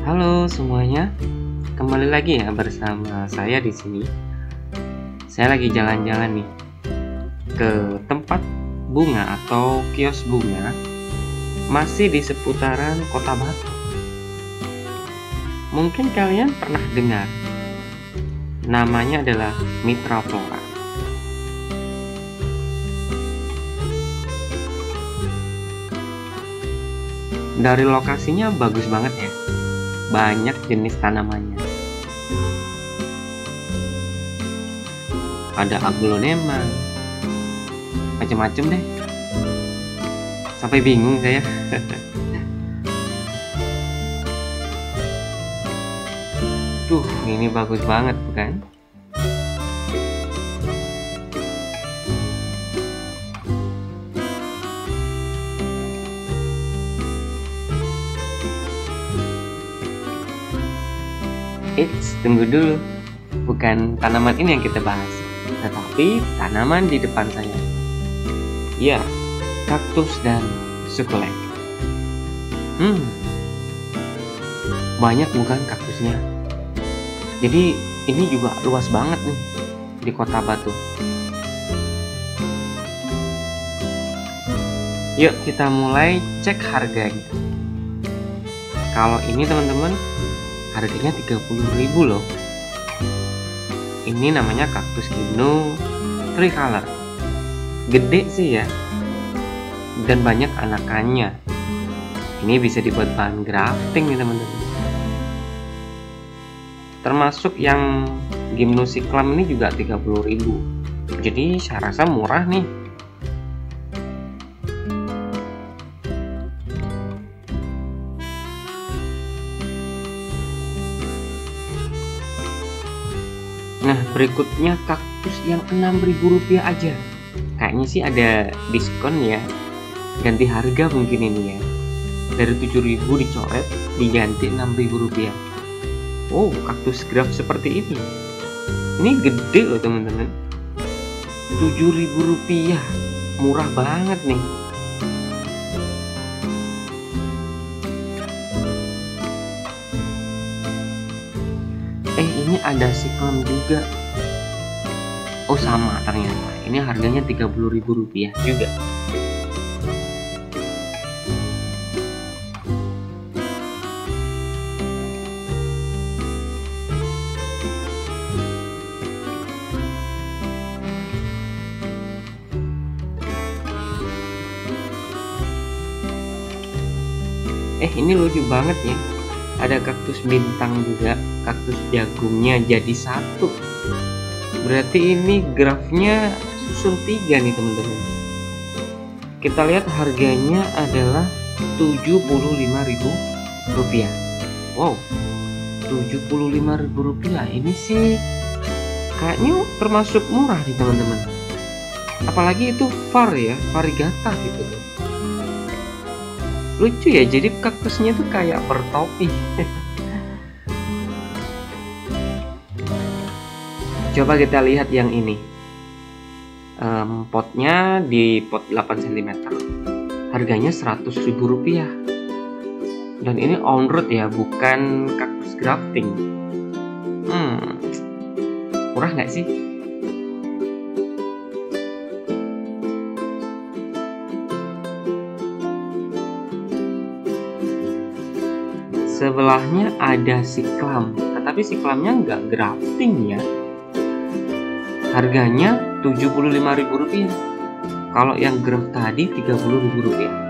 Halo semuanya, kembali lagi ya bersama saya di sini. Saya lagi jalan-jalan nih ke tempat bunga atau kios bunga, masih di seputaran Kota Batu. Mungkin kalian pernah dengar, namanya adalah Mitra Flora. Dari lokasinya bagus banget ya, banyak jenis tanamannya. Ada aglonema, macem-macem deh, sampai bingung saya. Tuh, ini bagus banget bukan? Eits, tunggu dulu. Bukan tanaman ini yang kita bahas, tetapi tanaman di depan saya. Ya, kaktus dan sukulent. Banyak bukan kaktusnya. Jadi ini juga luas banget nih di Kota Batu. Yuk kita mulai cek harganya. Kalau ini teman-teman, harganya 30.000 loh. Ini namanya kaktus gino tricolor. Gede sih ya, dan banyak anakannya. Ini bisa dibuat bahan grafting nih teman-teman. Termasuk yang gymnosiclam ini juga 30.000. Jadi saya rasa murah nih. Nah, berikutnya kaktus yang Rp6.000 aja. Kayaknya sih ada diskon ya. Ganti harga mungkin ini ya. Dari 7.000 dicoret, diganti Rp6.000. Oh, kaktus graf seperti ini. Ini gede loh teman-teman. Rp7.000. Murah banget nih. Ini ada siklam juga. Oh sama ternyata. Ini harganya Rp30.000 juga. Ini lucu banget ya. Ada kaktus bintang juga, kaktus jagungnya jadi satu. Berarti ini grafnya susun 3 nih teman-teman. Kita lihat harganya adalah Rp75.000. Wow, Rp75.000 ini sih kayaknya termasuk murah nih teman-teman. Apalagi itu variegata gitu loh. Lucu ya, jadi kaktusnya tuh kayak bertopi. Coba kita lihat yang ini. Potnya di pot 8 cm. Harganya Rp100.000. Dan ini on root ya, bukan kaktus grafting. Murah nggak sih? Sebelahnya ada siklam, tetapi siklamnya nggak grafting ya. Harganya Rp75.000. Kalau yang graf tadi Rp30.000.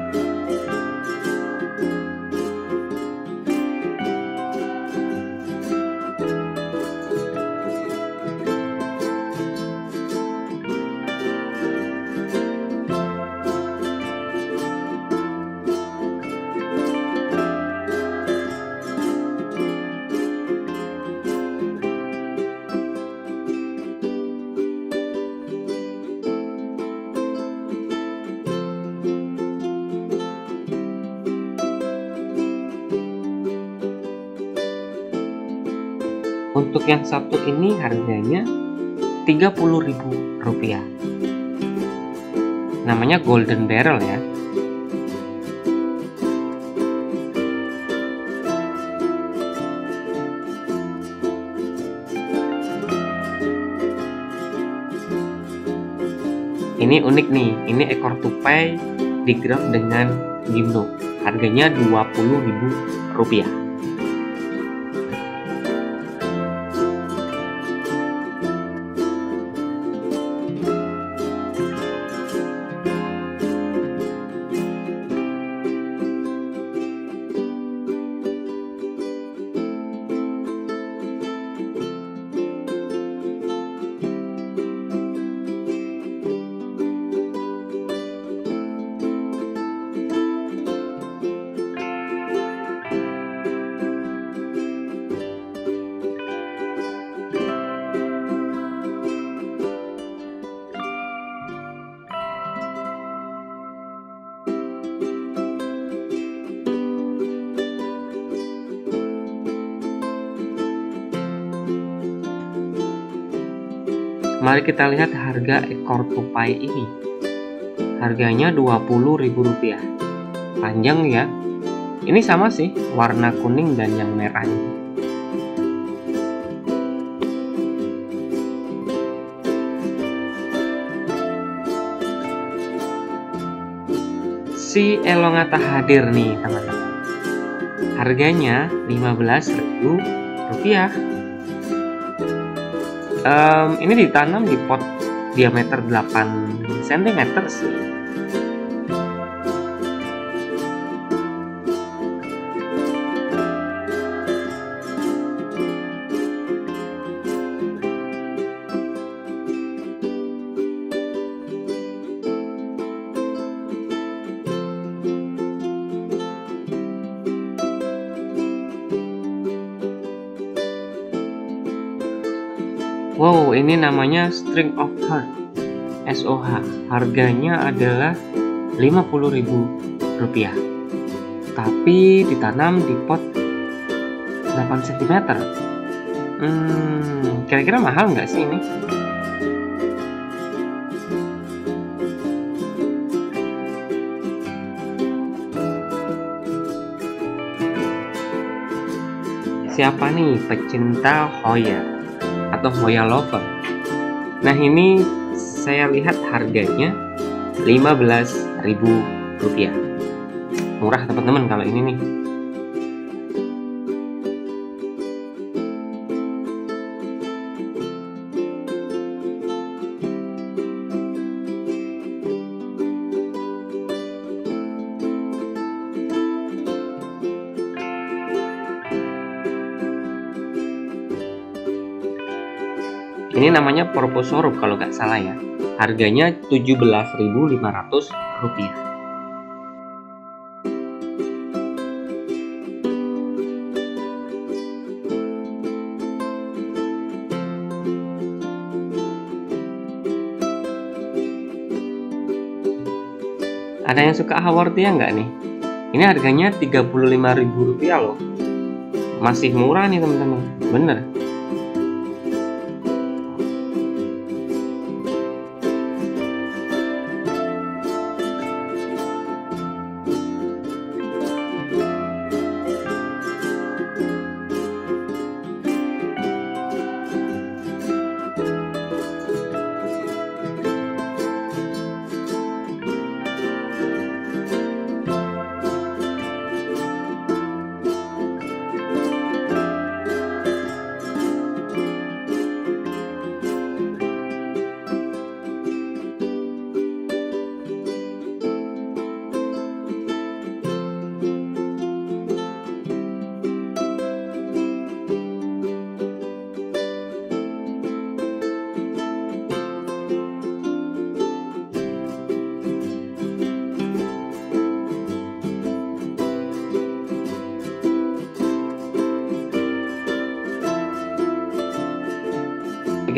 Untuk yang satu ini harganya Rp30.000. Namanya golden barrel ya. ini unik nih, ini ekor tupai digraf dengan gimno. Harganya Rp20.000. Mari kita lihat harga ekor tupai ini. Harganya Rp20.000. Panjang ya. Ini sama sih, warna kuning dan yang merahnya. Si elongata hadir nih teman-teman. Harganya Rp15.000. Ini ditanam di pot diameter 8 cm sih. Wow, ini namanya String of Heart SOH. Harganya adalah Rp50.000. Tapi ditanam di pot 8 cm. Kira-kira mahal nggak sih ini? Siapa nih pecinta Hoya atau Hoya lover? Nah, ini saya lihat harganya Rp15.000. Murah teman-teman kalau ini nih. Ini namanya Porposaurus kalau nggak salah ya. Harganya Rp17.500. Ada yang suka haworthia nggak nih? Ini harganya Rp35.000 loh. Masih murah nih teman-teman. Bener.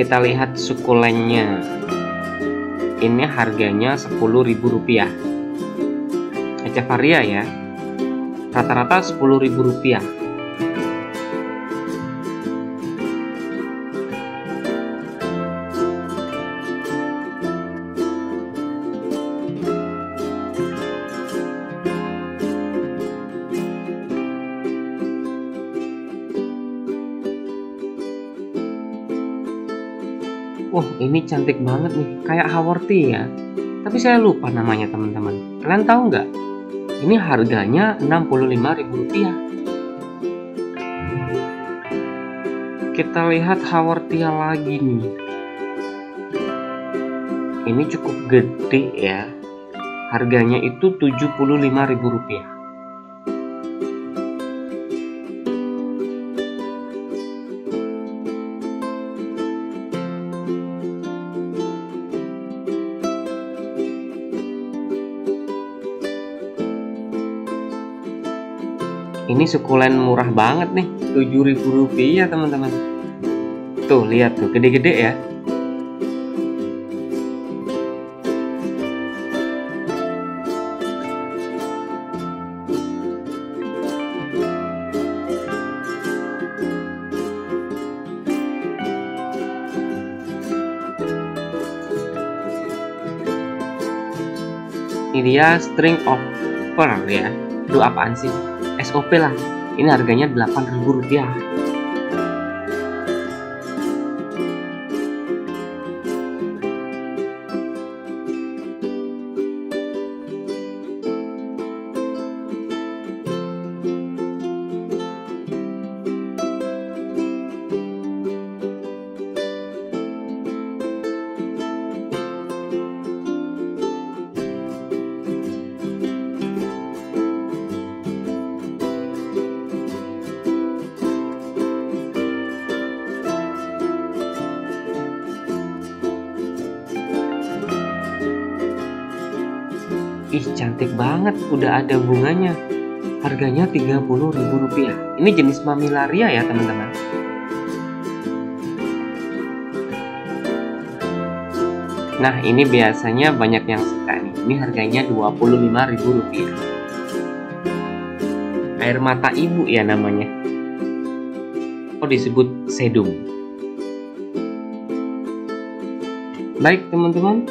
Kita lihat sukulennya. Ini harganya Rp10.000. Echeveria ya. Rata-rata Rp10.000. Wah, ini cantik banget nih, kayak haworthia ya. Tapi saya lupa namanya teman-teman. Kalian tahu nggak? Ini harganya Rp65.000. Kita lihat Haworthia lagi nih. Ini cukup gede ya. Harganya itu Rp75.000. Ini sukulen murah banget nih, Rp7.000 teman-teman. Tuh lihat tuh, gede-gede ya. Ini dia string of pearl ya. Aduh, apaan sih? SOP lah. Ini harganya Rp8.000. Ih, cantik banget, udah ada bunganya. Harganya Rp30.000. Ini jenis Mammillaria ya teman-teman. Nah, ini biasanya banyak yang suka nih. Ini harganya Rp25.000. Air mata ibu ya namanya. Oh, disebut sedum. Baik teman-teman,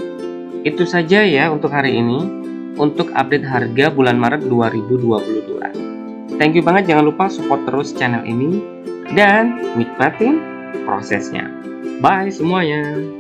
itu saja ya untuk hari ini. Untuk update harga bulan Maret 2022. Thank you banget, jangan lupa support terus channel ini dan nikmatin prosesnya. Bye semuanya.